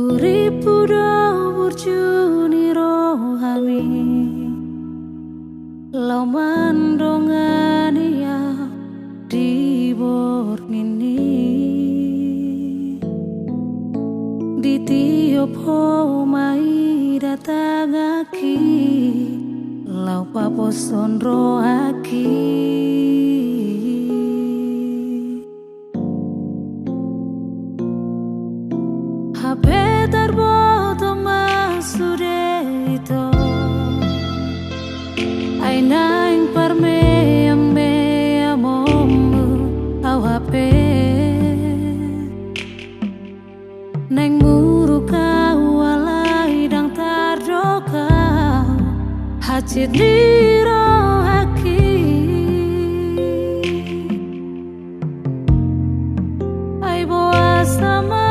Uripudo burjuni rohami Laumandongania di bornini Di tiup homai datangaki Lau paposon rohaki Habe tarboto masudito Aina ing parme ambe amomu au habe Neng muru kau walai dang tarjoka Hacit diro haki Ai boa sama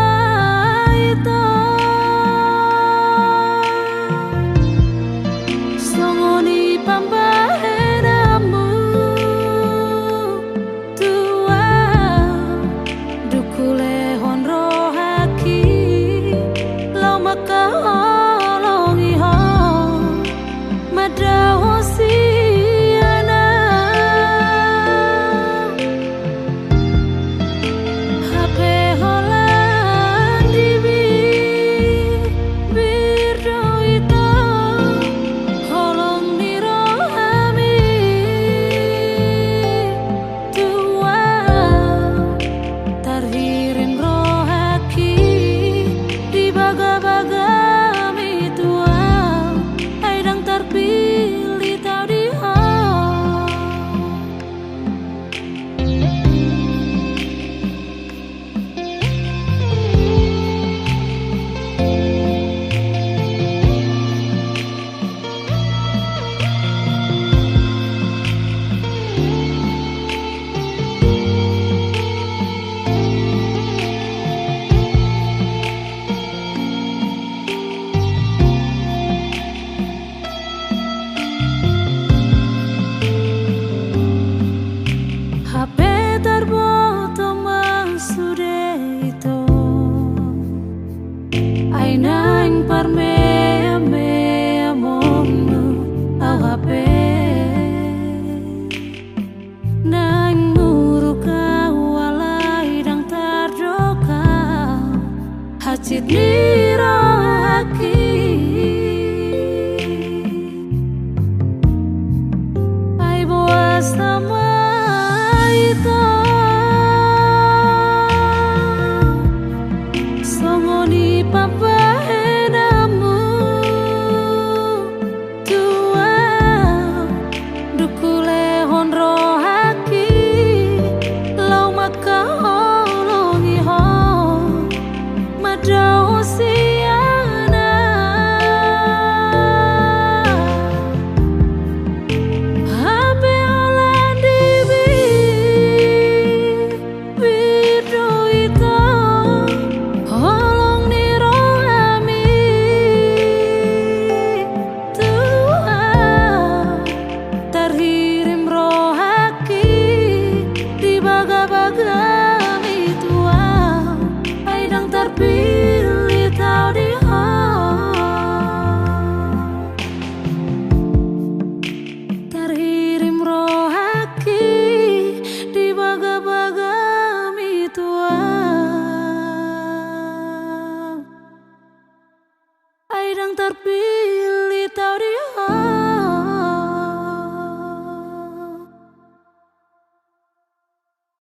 Nang parme ame amomu au hape Nang muru kau walai dang tarjoka Hacit niro haki Ai boa sama itu Songoni papa Terpilih